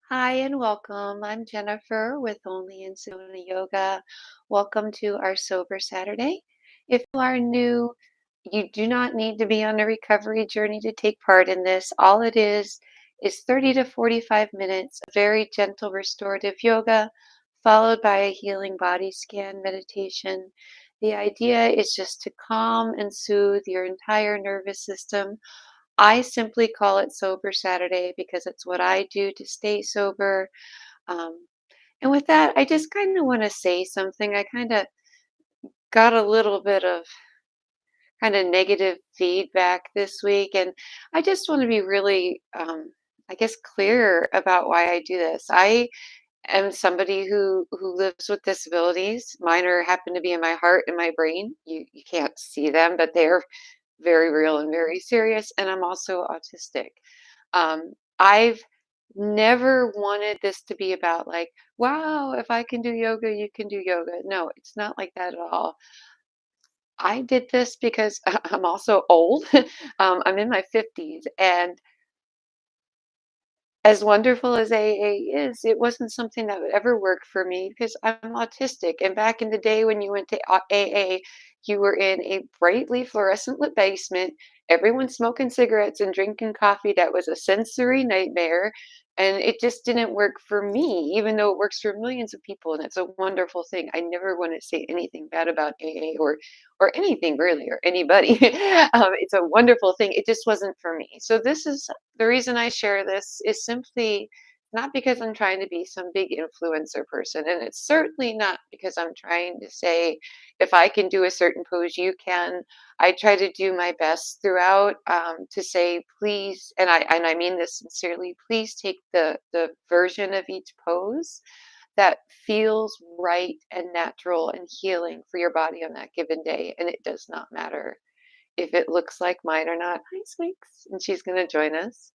Hi and welcome. I'm Jennifer with Only in Sedona Yoga. Welcome to our Sober Saturday. If you are new, you do not need to be on a recovery journey to take part in this. All it is 30 to 45 minutes of very gentle restorative yoga, followed by a healing body scan meditation. The idea is just to calm and soothe your entire nervous system. I simply call it Sober Saturday because it's what I do to stay sober. Um, and with that, I just kind of want to say something. I kind of got a little bit of kind of negative feedback this week, and I just want to be really, I guess, clear about why I do this. I am somebody who lives with disabilities. Mine are happen to be in my heart and my brain. You can't see them, but they're very real and very serious. And I'm also autistic. I've never wanted this to be about like, wow, if I can do yoga, you can do yoga. No, it's not like that at all. I did this because I'm also old. I'm in my 50s, and as wonderful as AA is, it wasn't something that would ever work for me because I'm autistic. And back in the day when you went to AA, you were in a brightly fluorescent lit basement, everyone smoking cigarettes and drinking coffee. That was a sensory nightmare. And it just didn't work for me, even though it works for millions of people. And it's a wonderful thing. I never want to say anything bad about AA or anything really or anybody. It's a wonderful thing. It just wasn't for me. So this is the reason I share this is simply not because I'm trying to be some big influencer person. And it's certainly not because I'm trying to say, if I can do a certain pose, you can. I try to do my best throughout to say, please, and I mean this sincerely, please take the version of each pose that feels right and natural and healing for your body on that given day. And it does not matter if it looks like mine or not. Hi, Sweeks. And she's going to join us.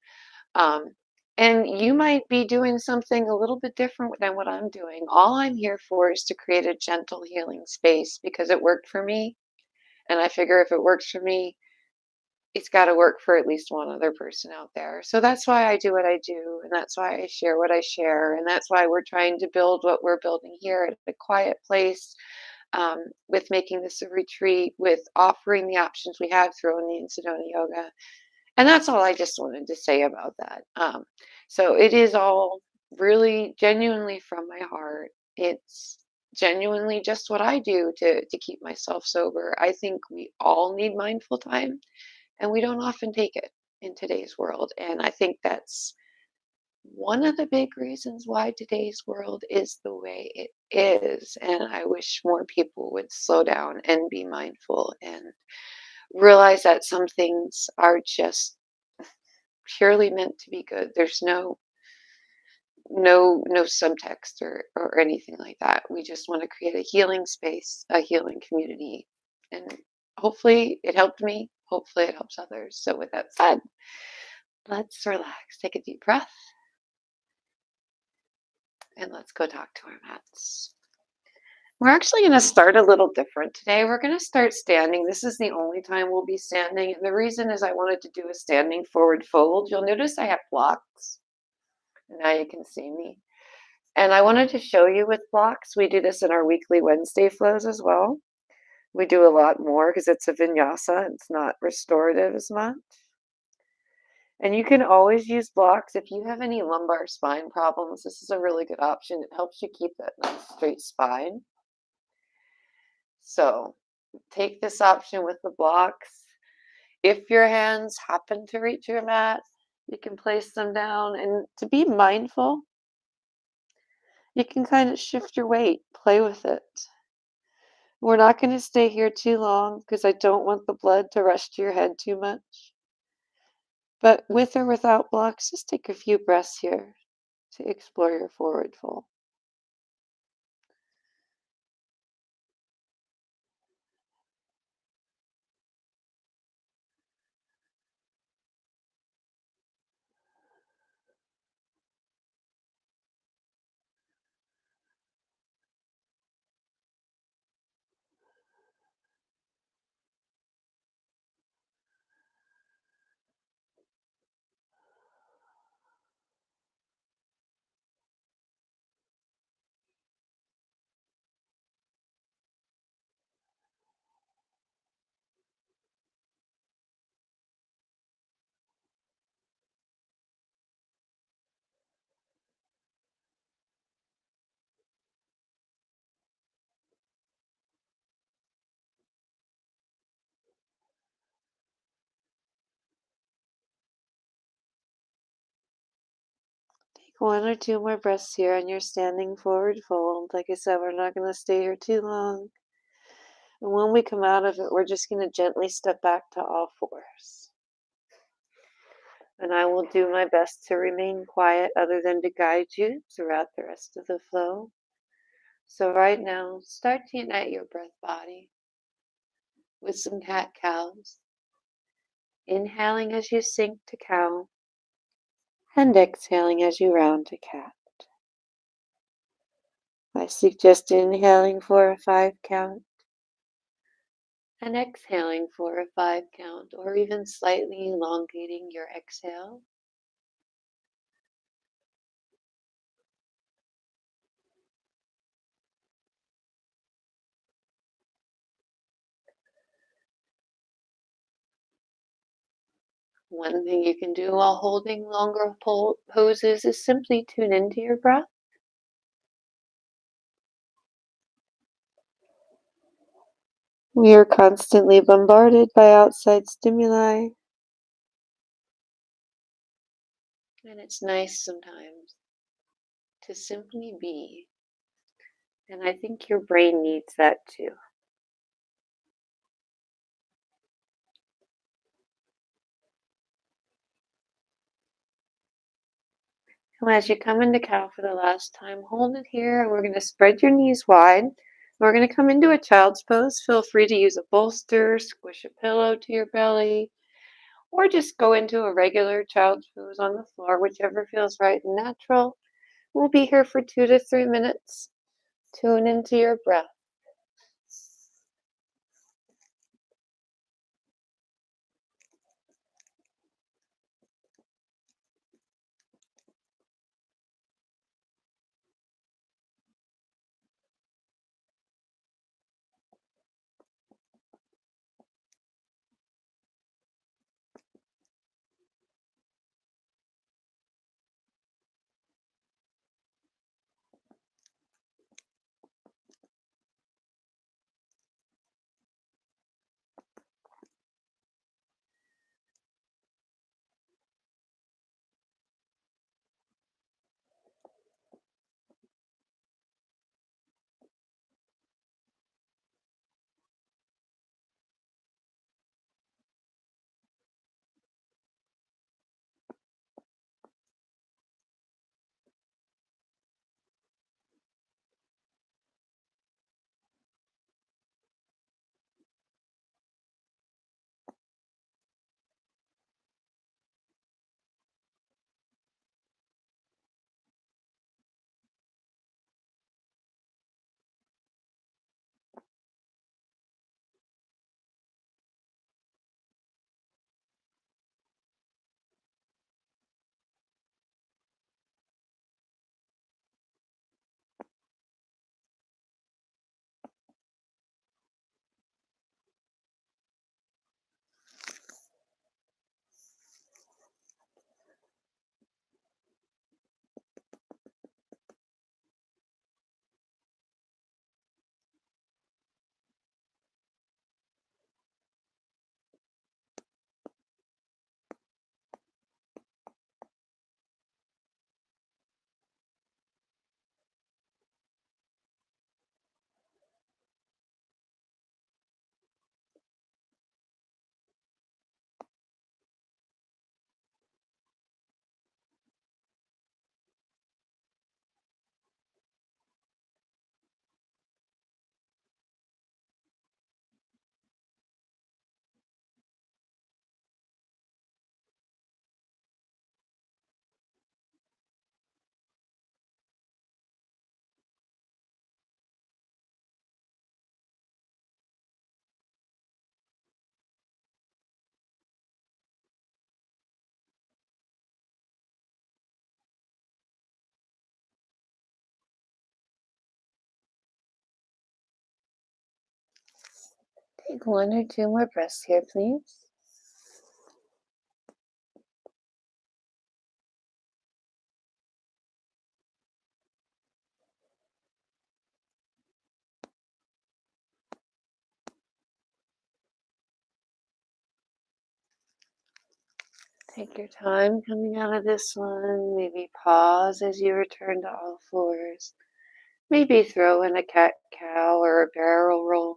Um, and you might be doing something a little bit different than what I'm doing. All I'm here for is to create a gentle healing space because it worked for me. And I figure if it works for me, it's got to work for at least one other person out there. So that's why I do what I do. And that's why I share what I share. And that's why we're trying to build what we're building here at a quiet place, with making this a retreat, with offering the options we have through Only in Sedona Yoga. And that's all I just wanted to say about that. So it is all really genuinely from my heart. It's genuinely just what I do to keep myself sober. I think we all need mindful time, and we don't often take it in today's world. And I think that's one of the big reasons why today's world is the way it is. And I wish more people would slow down and be mindful and realize that some things are just purely meant to be good. There's no subtext or anything like that. We just want to create a healing space, a healing community. And hopefully it helped me. Hopefully it helps others. So with that said, let's relax. Take a deep breath and let's go talk to our mats. We're actually going to start a little different today. We're going to start standing. This is the only time we'll be standing. And the reason is I wanted to do a standing forward fold. You'll notice I have blocks. Now you can see me. And I wanted to show you with blocks. We do this in our weekly Wednesday flows as well. We do a lot more because it's a vinyasa. It's not restorative as much. And you can always use blocks. If you have any lumbar spine problems, this is a really good option. It helps you keep that nice straight spine. So take this option with the blocks. If your hands happen to reach your mat, you can place them down. And to be mindful, you can kind of shift your weight, play with it. We're not going to stay here too long because I don't want the blood to rush to your head too much. But with or without blocks, just take a few breaths here to explore your forward fold. One or two more breaths here on your standing forward fold. Like I said, we're not going to stay here too long. And when we come out of it, we're just going to gently step back to all fours. And I will do my best to remain quiet other than to guide you throughout the rest of the flow. So right now, start to unite your breath body with some cat-cows. Inhaling as you sink to cow, and exhaling as you round to cat. I suggest inhaling for a 5 count, and exhaling for a 5 count, or even slightly elongating your exhale. One thing you can do while holding longer poses is simply tune into your breath. We are constantly bombarded by outside stimuli, and it's nice sometimes to simply be. And I think your brain needs that too. And as you come into cow for the last time, hold it here, and we're going to spread your knees wide. We're going to come into a child's pose. Feel free to use a bolster, squish a pillow to your belly, or just go into a regular child's pose on the floor, whichever feels right and natural. We'll be here for 2 to 3 minutes. Tune into your breath. Take 1 or 2 more breaths here, please. Take your time coming out of this one. Maybe pause as you return to all fours. Maybe throw in a cat-cow or a barrel roll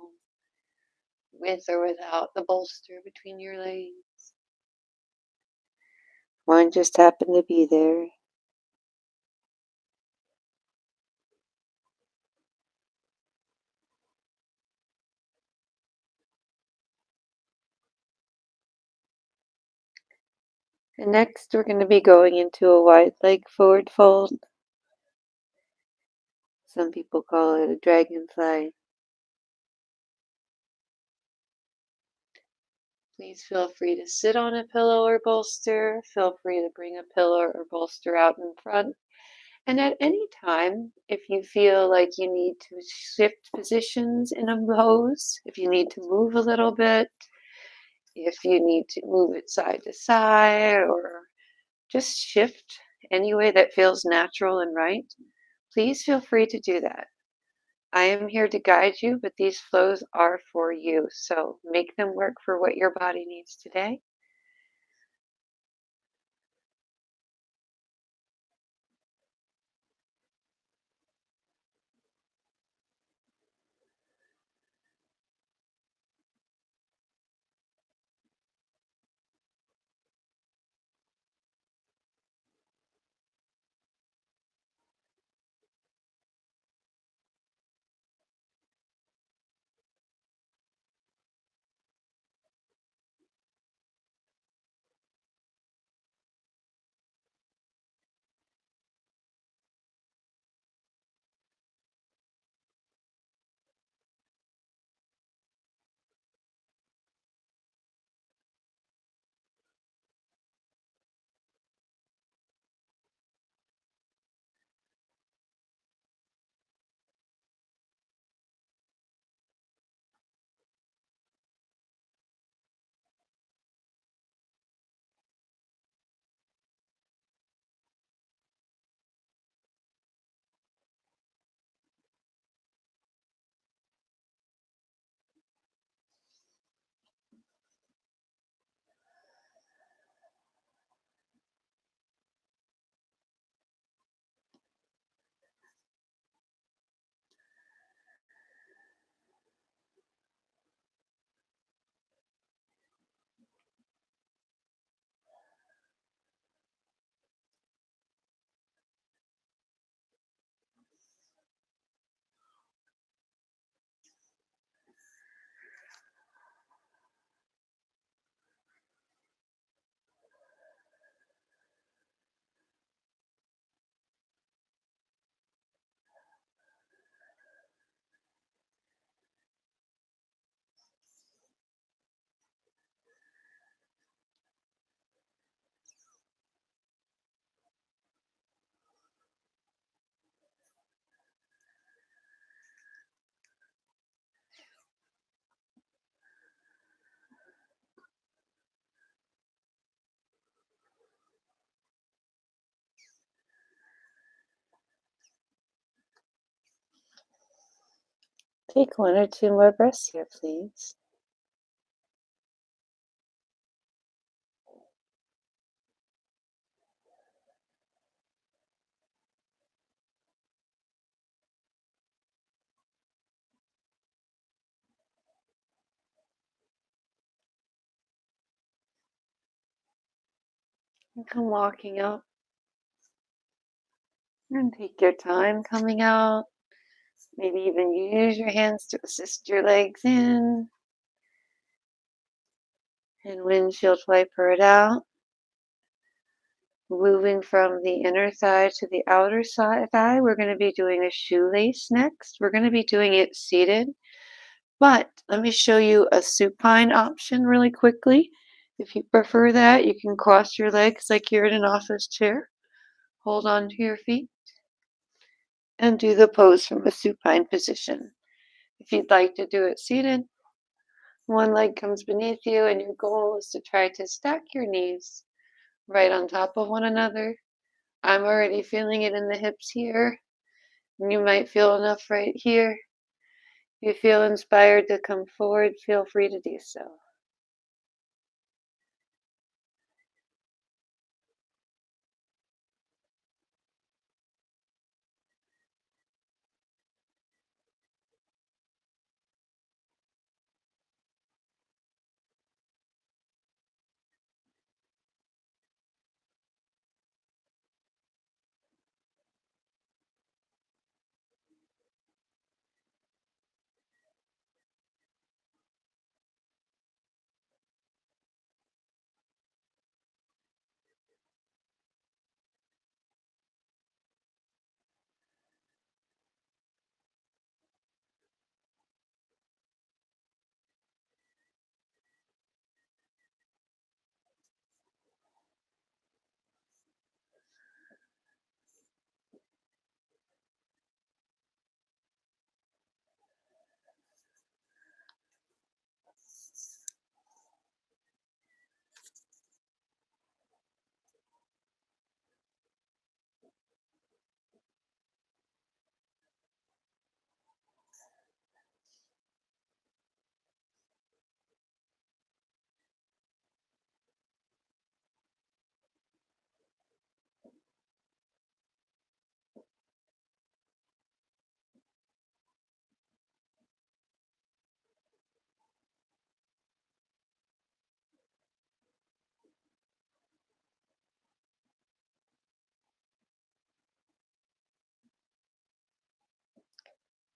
with or without the bolster between your legs. One just happened to be there. And next, we're going to be going into a wide leg forward fold. Some people call it a dragonfly. Please feel free to sit on a pillow or bolster. Feel free to bring a pillow or bolster out in front. And at any time, if you feel like you need to shift positions in a pose, if you need to move a little bit, if you need to move it side to side, or just shift any way that feels natural and right, please feel free to do that. I am here to guide you, but these flows are for you. So make them work for what your body needs today. Take one or two more breaths here, please. And come walking out. And take your time coming out. Maybe even use your hands to assist your legs in. And windshield wiper it out. Moving from the inner thigh to the outer thigh, we're going to be doing a shoelace next. We're going to be doing it seated. But let me show you a supine option really quickly. If you prefer that, you can cross your legs like you're in an office chair. Hold on to your feet and do the pose from a supine position. If you'd like to do it seated, one leg comes beneath you and your goal is to try to stack your knees right on top of one another. I'm already feeling it in the hips here. And you might feel enough right here. If you feel inspired to come forward, feel free to do so.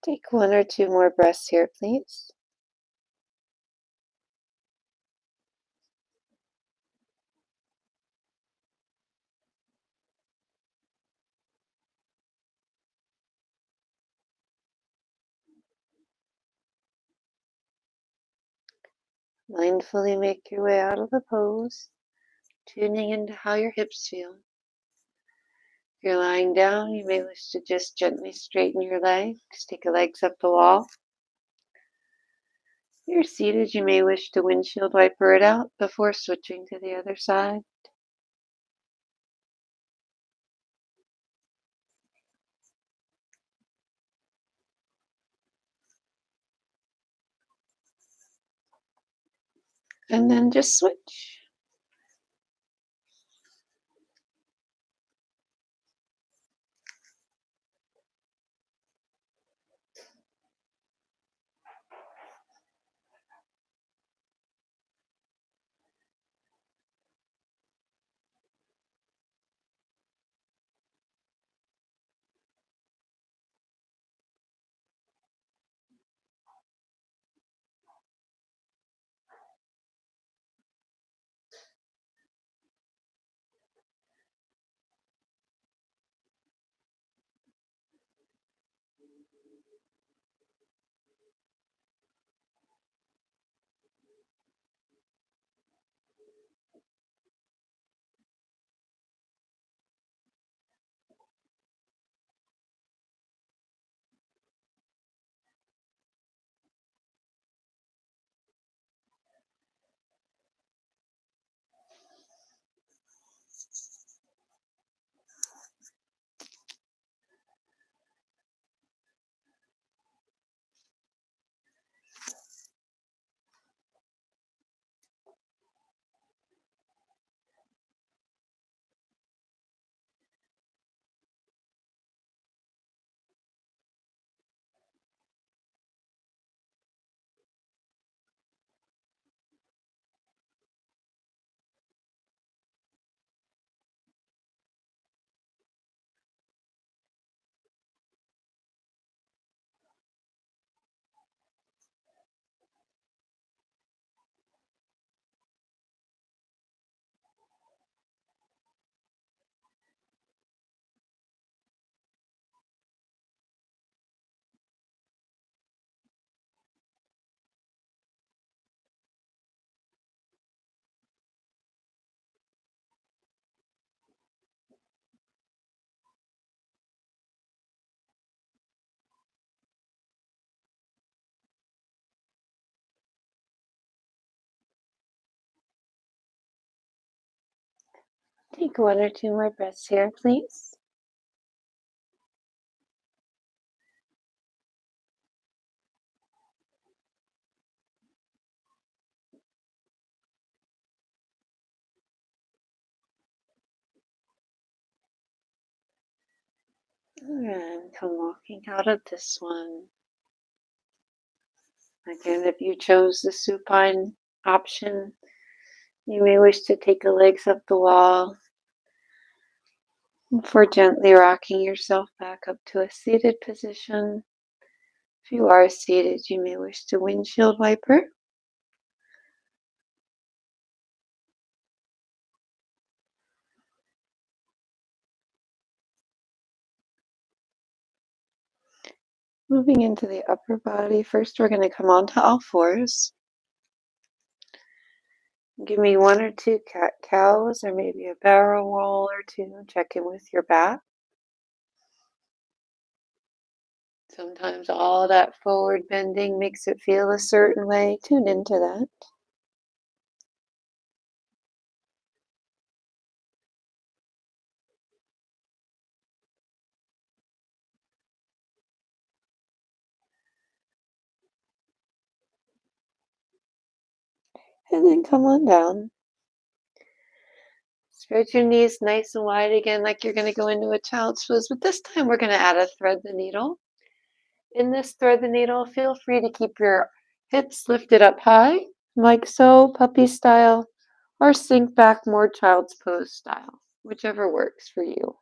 Take one or two more breaths here, please. Mindfully make your way out of the pose, tuning into how your hips feel. If you're lying down, you may wish to just gently straighten your legs, take your legs up the wall. If you're seated, you may wish to windshield wiper it out before switching to the other side. And then just switch. Take one or two more breaths here, please. And come walking out of this one. Again, if you chose the supine option, you may wish to take the legs up the wall before gently rocking yourself back up to a seated position. If you are seated, you may wish to windshield wiper. Moving into the upper body, first we're going to come onto all fours. Give me one or two cat-cows or maybe a barrel roll or two. Check in with your back. Sometimes all that forward bending makes it feel a certain way. Tune into that. And then come on down. Spread your knees nice and wide again, like you're going to go into a child's pose. But this time we're going to add a thread the needle. In this thread the needle, feel free to keep your hips lifted up high, like so, puppy style, or sink back more child's pose style, whichever works for you.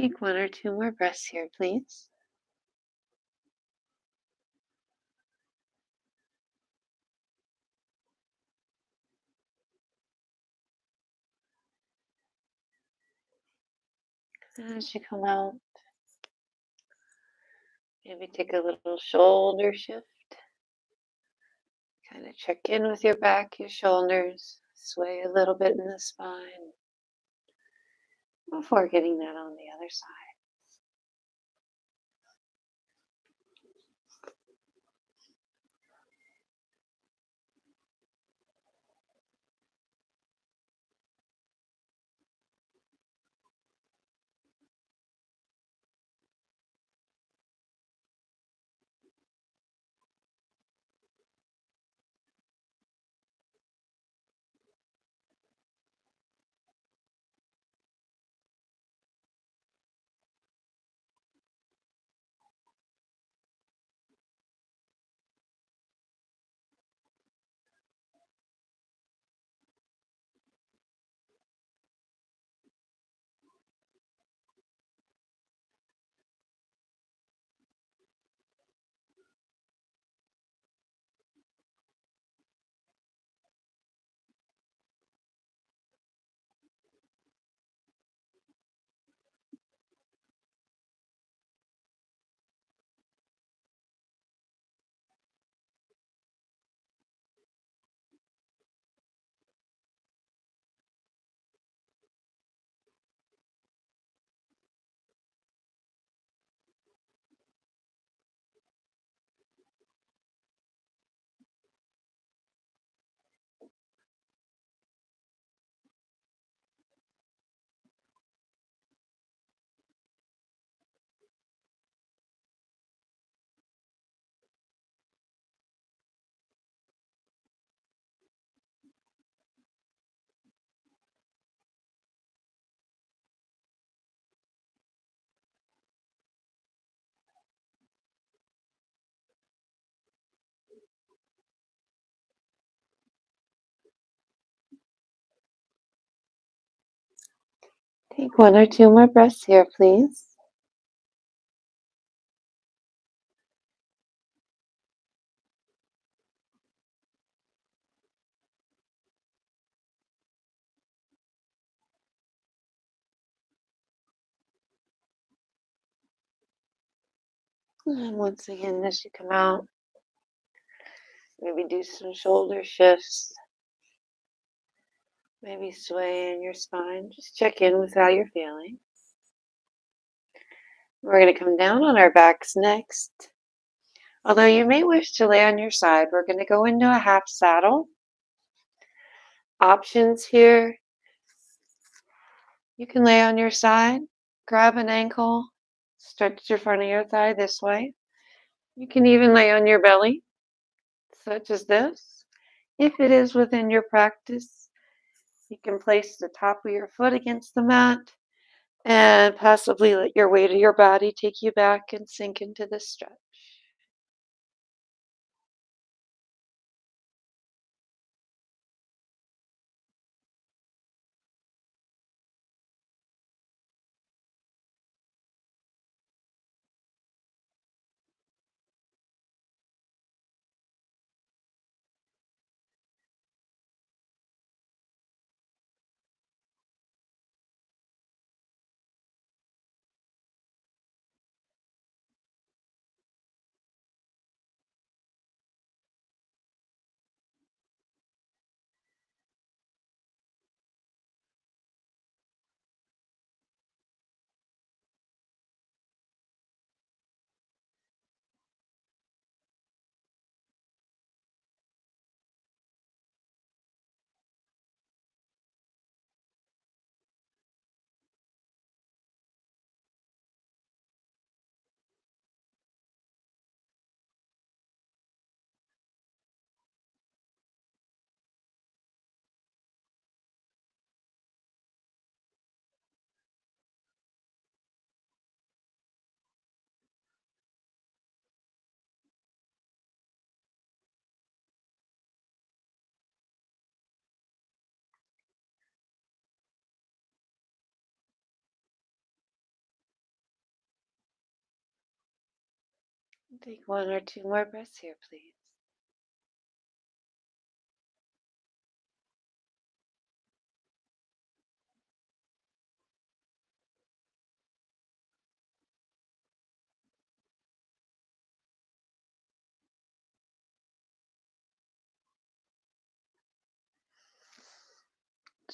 Take one or two more breaths here, please. As you come out, maybe take a little shoulder shift. Kind of check in with your back, your shoulders, sway a little bit in the spine before getting that on the other side. Take one or two more breaths here, please. And once again, as you come out, maybe do some shoulder shifts. Maybe sway in your spine. Just check in with how you're feeling. We're going to come down on our backs next. Although you may wish to lay on your side, we're going to go into a half saddle. Options here. You can lay on your side, grab an ankle, stretch your front of your thigh this way. You can even lay on your belly, such as this. If it is within your practice, you can place the top of your foot against the mat and possibly let your weight of your body take you back and sink into the stretch. Take one or two more breaths here, please.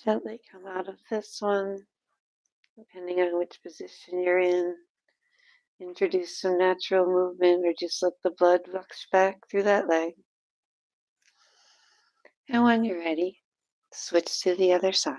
Gently come out of this one, depending on which position you're in. Introduce some natural movement or just let the blood rush back through that leg. And when you're ready, switch to the other side.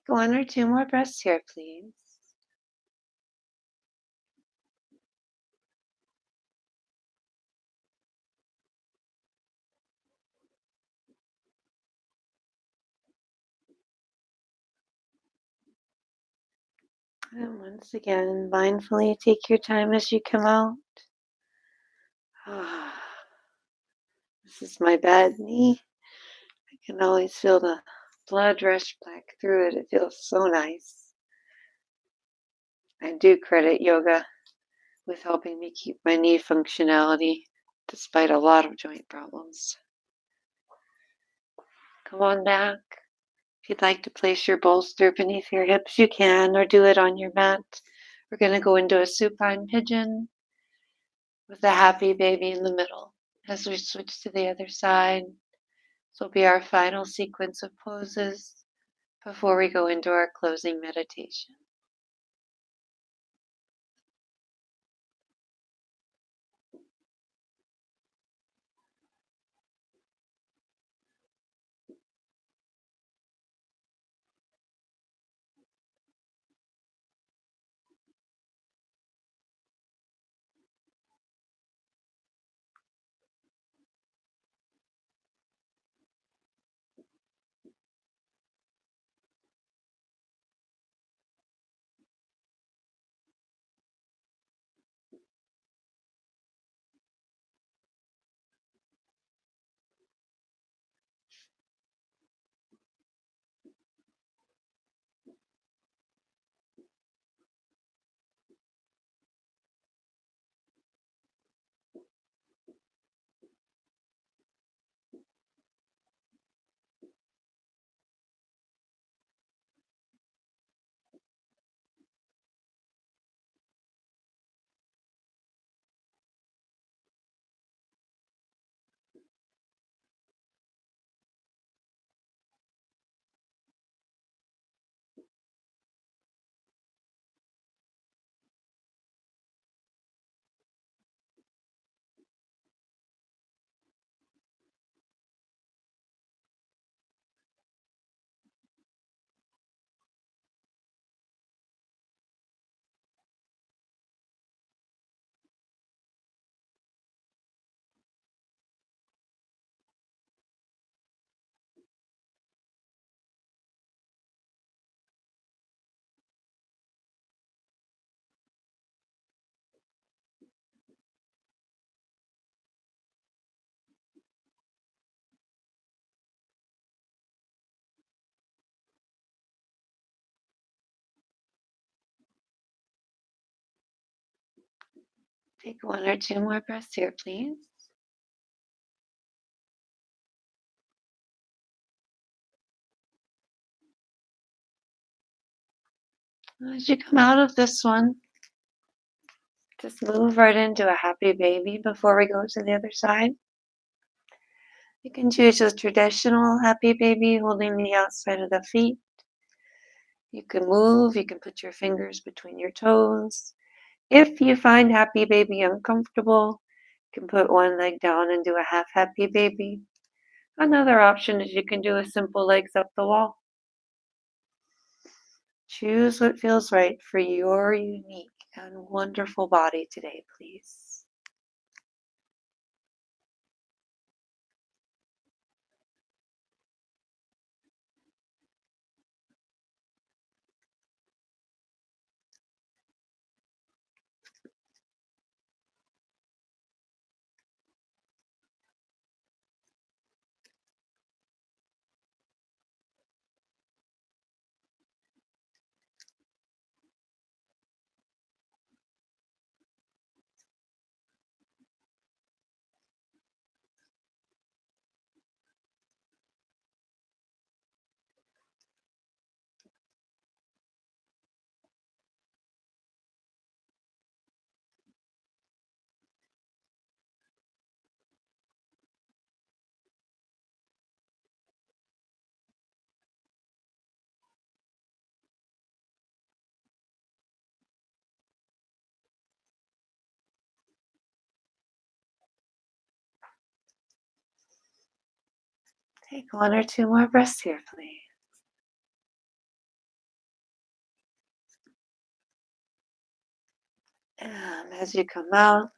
Take one or two more breaths here, please. And once again, mindfully take your time as you come out. This is my bad knee. I can always feel the blood rush back through it. It feels so nice. I do credit yoga with helping me keep my knee functionality despite a lot of joint problems. Come on back. If you'd like to place your bolster beneath your hips, you can, or do it on your mat. We're going to go into a supine pigeon with a happy baby in the middle. As we switch to the other side, this will be our final sequence of poses before we go into our closing meditation. Take one or two more breaths here, please. As you come out of this one, just move right into a happy baby before we go to the other side. You can choose a traditional happy baby holding the outside of the feet. You can move, you can put your fingers between your toes. If you find happy baby uncomfortable, you can put one leg down and do a half happy baby. Another option is you can do a simple legs up the wall. Choose what feels right for your unique and wonderful body today, please. Take one or two more breaths here, please. And as you come out,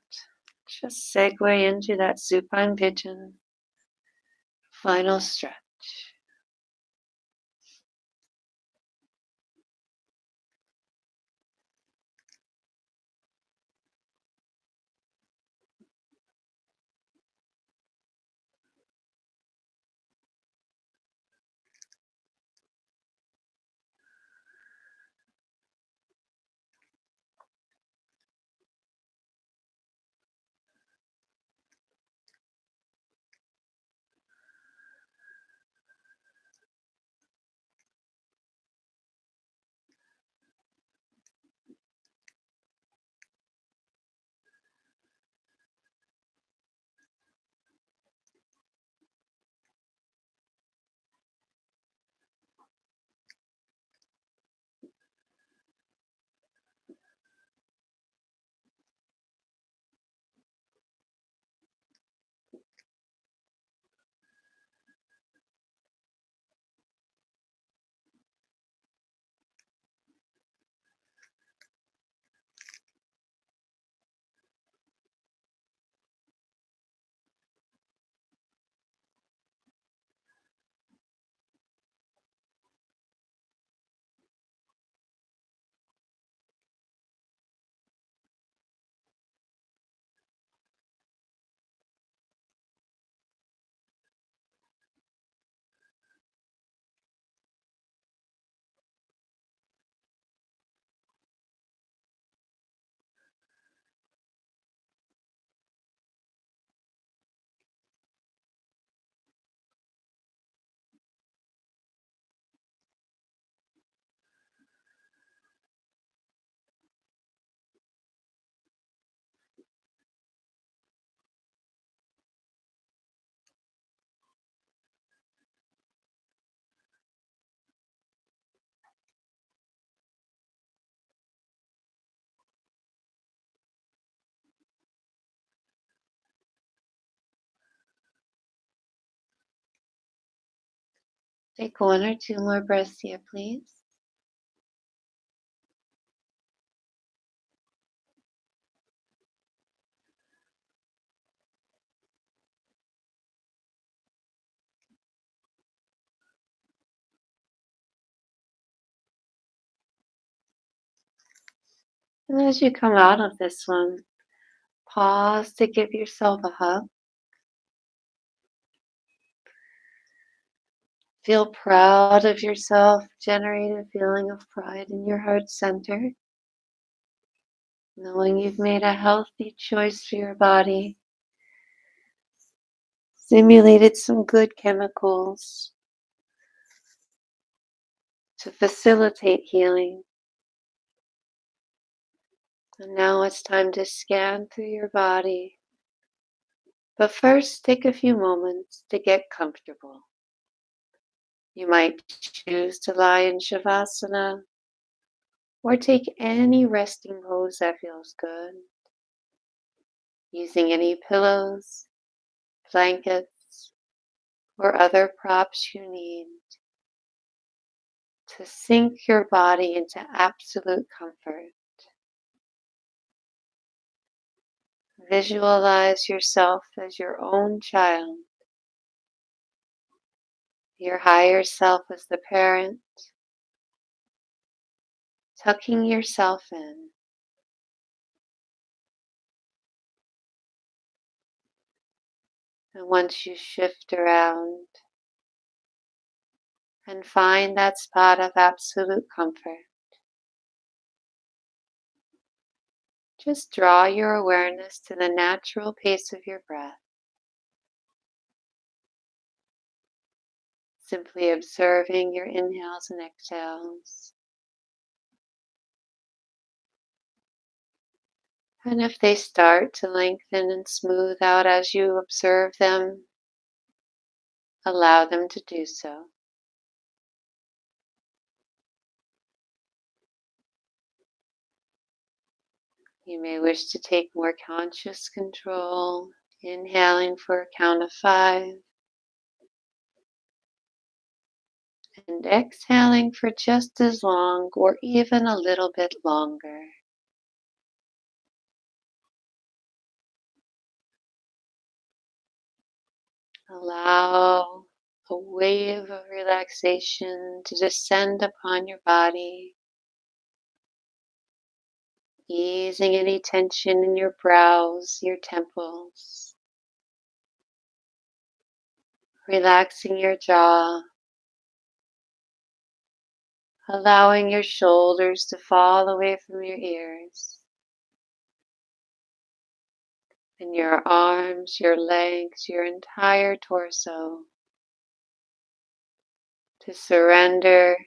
just segue into that supine pigeon. Final stretch. Take one or two more breaths here, please. And as you come out of this one, pause to give yourself a hug. Feel proud of yourself. Generate a feeling of pride in your heart center. knowing you've made a healthy choice for your body, stimulated some good chemicals to facilitate healing. And now it's time to scan through your body. But first, take a few moments to get comfortable. You might choose to lie in Shavasana or take any resting pose that feels good, using any pillows, blankets, or other props you need to sink your body into absolute comfort. Visualize yourself as your own child, your higher self as the parent, tucking yourself in. And once you shift around and find that spot of absolute comfort, just draw your awareness to the natural pace of your breath. Simply observing your inhales and exhales. And if they start to lengthen and smooth out as you observe them, allow them to do so. You may wish to take more conscious control, inhaling for a count of 5, and exhaling for just as long or even a little bit longer. Allow a wave of relaxation to descend upon your body, easing any tension in your brows, your temples, relaxing your jaw, allowing your shoulders to fall away from your ears, and your arms, your legs, your entire torso to surrender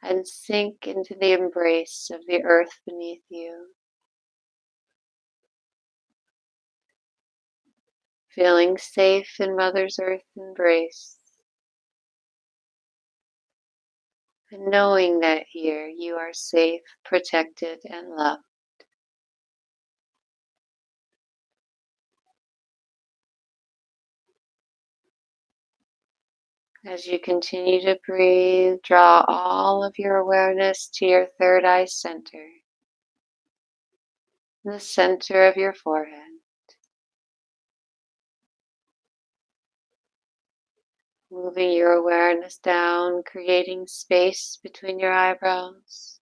and sink into the embrace of the earth beneath you. Feeling safe in Mother's Earth embrace, and knowing that here you are safe, protected, and loved. As you continue to breathe, draw all of your awareness to your third eye center, the center of your forehead. Moving your awareness down, creating space between your eyebrows,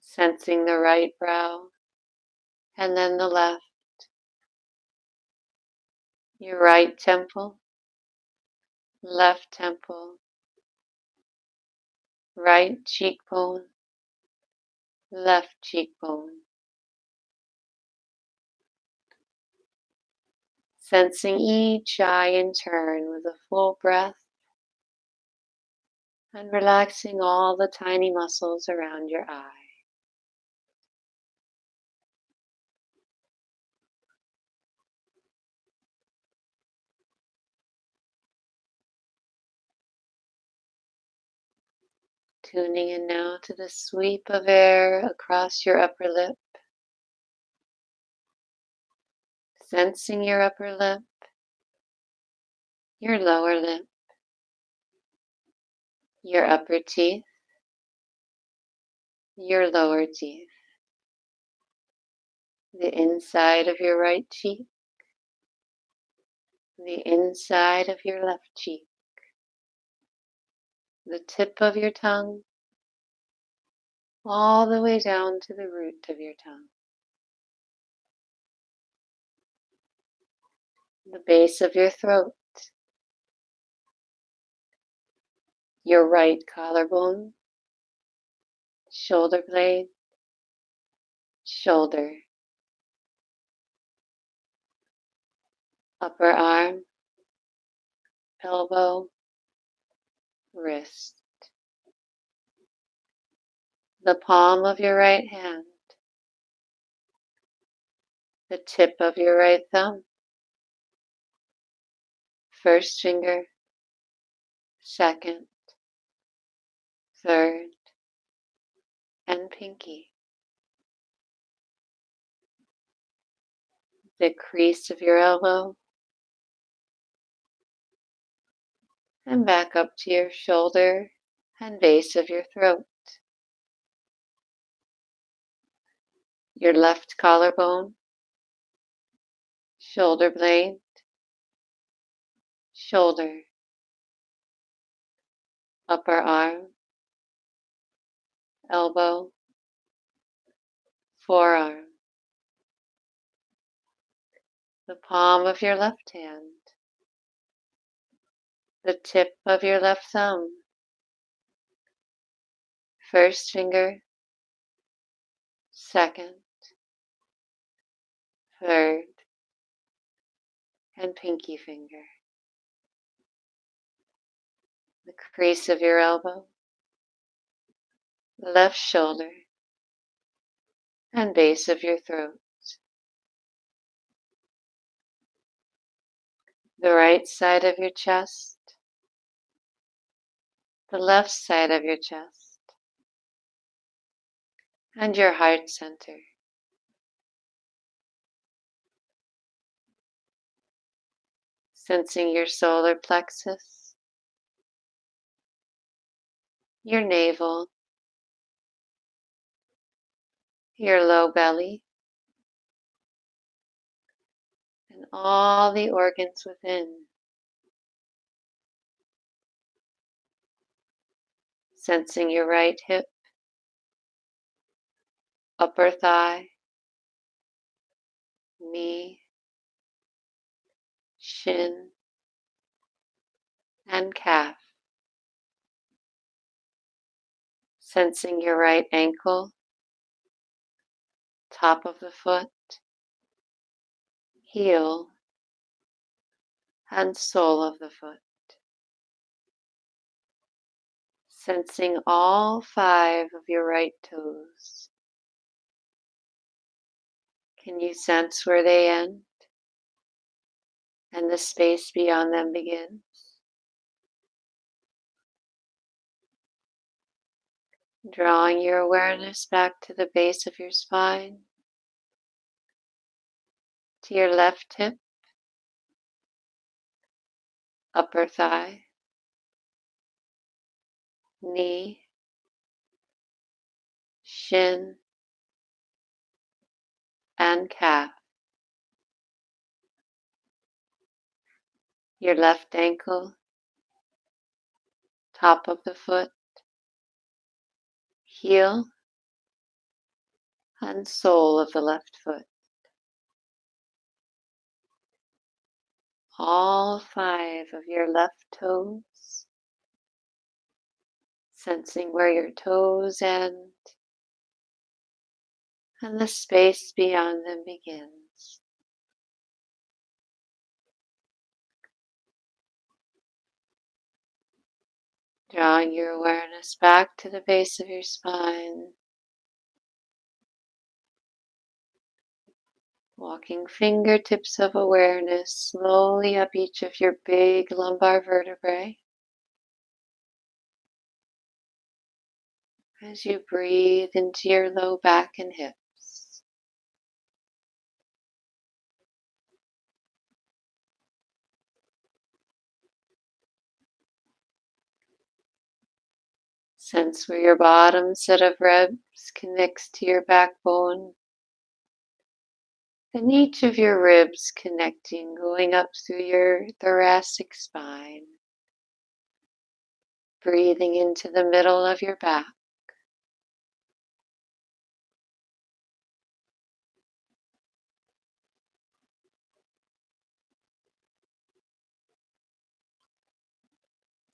sensing the right brow, and then the left, your right temple, left temple, right cheekbone, left cheekbone. Sensing each eye in turn with a full breath and relaxing all the tiny muscles around your eye. Tuning in now to the sweep of air across your upper lip. Sensing your upper lip, your lower lip, your upper teeth, your lower teeth, the inside of your right cheek, the inside of your left cheek, the tip of your tongue, all the way down to the root of your tongue, the base of your throat, your right collarbone, shoulder blade, shoulder, upper arm, elbow, wrist, the palm of your right hand, the tip of your right thumb, first finger, second, third, and pinky, the crease of your elbow, and back up to your shoulder and base of your throat, your left collarbone, shoulder blade, shoulder, upper arm, elbow, forearm, the palm of your left hand, the tip of your left thumb, first finger, second, third, and pinky finger, the crease of your elbow, left shoulder, and base of your throat, the right side of your chest, the left side of your chest, and your heart center. Sensing your solar plexus, your navel, your low belly, and all the organs within. Sensing your right hip, upper thigh, knee, shin, and calf. Sensing your right ankle, top of the foot, heel, and sole of the foot. Sensing all 5 of your right toes. Can you sense where they end and the space beyond them begins? Drawing your awareness back to the base of your spine, to your left hip, upper thigh, knee, shin, and calf. Your left ankle, top of the foot, heel, and sole of the left foot. All 5 of your left toes, sensing where your toes end and the space beyond them begins. Drawing your awareness back to the base of your spine, walking fingertips of awareness slowly up each of your big lumbar vertebrae as you breathe into your low back and hips. Sense where your bottom set of ribs connects to your backbone, and each of your ribs connecting, going up through your thoracic spine, breathing into the middle of your back.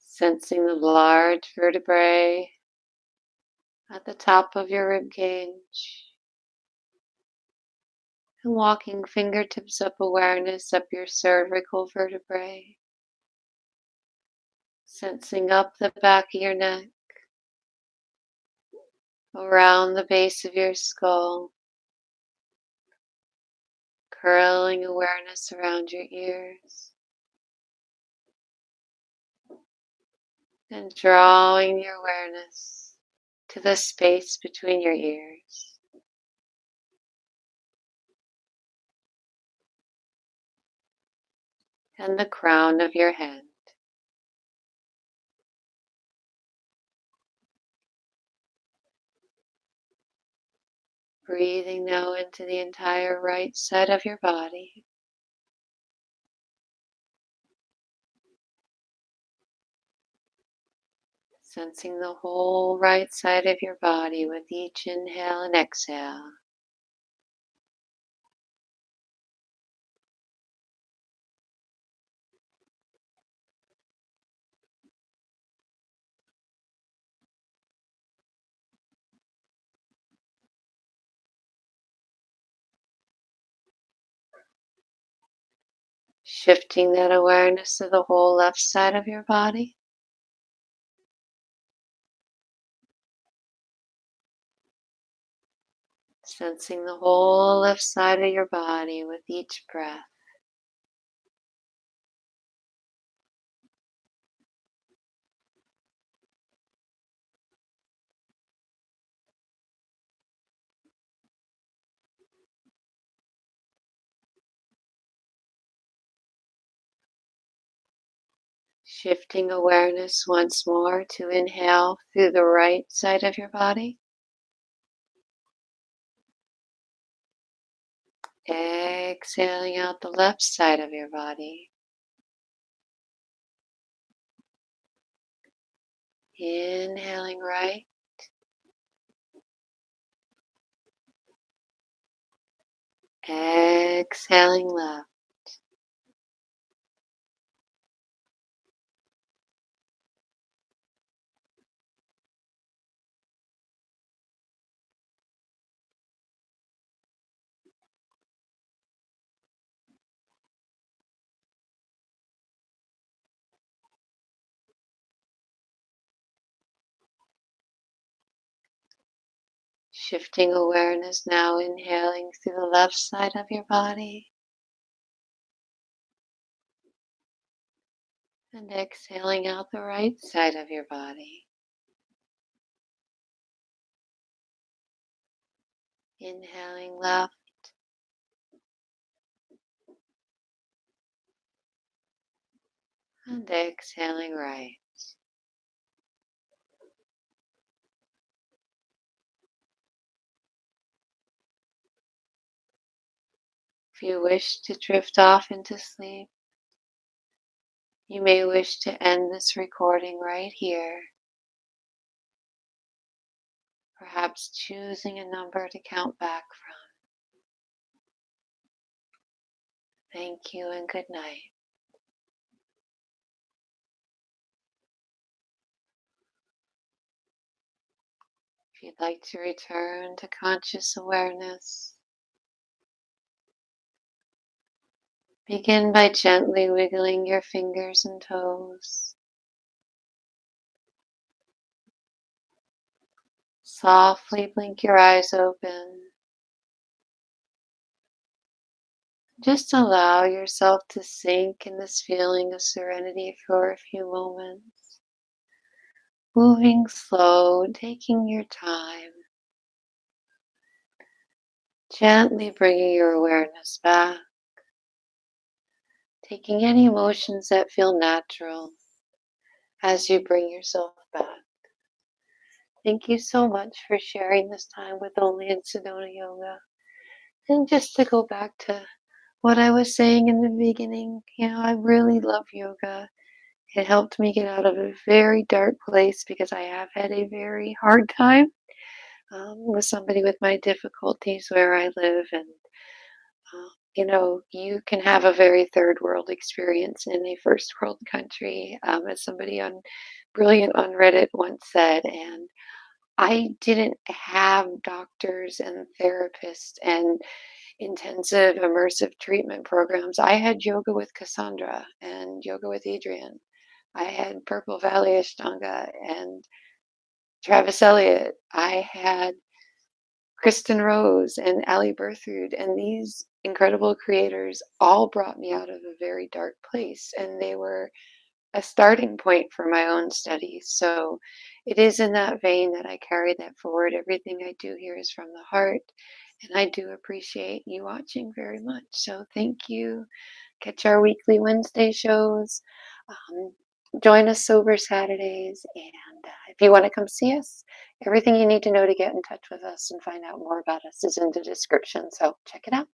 Sensing the large vertebrae at the top of your rib cage, And walking fingertips up awareness up your cervical vertebrae, sensing up the back of your neck, around the base of your skull, curling awareness around your ears, and drawing your awareness to the space between your ears. And the crown of your head. Breathing now into the entire right side of your body. Sensing the whole right side of your body with each inhale and exhale. Shifting that awareness to the whole left side of your body. Sensing the whole left side of your body with each breath. Shifting awareness once more to inhale through the right side of your body. Exhaling out the left side of your body. Inhaling right. Exhaling left. Shifting awareness now, inhaling through the left side of your body. And exhaling out the right side of your body. Inhaling left. And exhaling right. If you wish to drift off into sleep, you may wish to end this recording right here, perhaps choosing a number to count back from. Thank you and good night. If you'd like to return to conscious awareness, begin by gently wiggling your fingers and toes. Softly blink your eyes open. Just allow yourself to sink in this feeling of serenity for a few moments. Moving slow, taking your time. Gently bringing your awareness back. Taking any emotions that feel natural as you bring yourself back. Thank you so much for sharing this time with Only in Sedona Yoga. And just to go back to what I was saying in the beginning, I really love yoga. It helped me get out of a very dark place because I have had a very hard time with somebody with my difficulties where I live. And, you can have a very third world experience in a first world country, as somebody brilliant on Reddit once said. And I didn't have doctors and therapists and intensive immersive treatment programs. I had yoga with Cassandra and yoga with Adrian. I had Purple Valley Ashtanga and Travis Elliott. I had Kristen Rose and Ali Berthoud, and these incredible creators all brought me out of a very dark place, and they were a starting point for my own studies. So it is in that vein that I carry that forward. Everything I do here is from the heart, and I do appreciate you watching very much. So thank you. Catch our weekly Wednesday shows. Um, Join us sober Saturdays. And if you want to come see us, everything you need to know to get in touch with us and find out more about us is in the description. So check it out.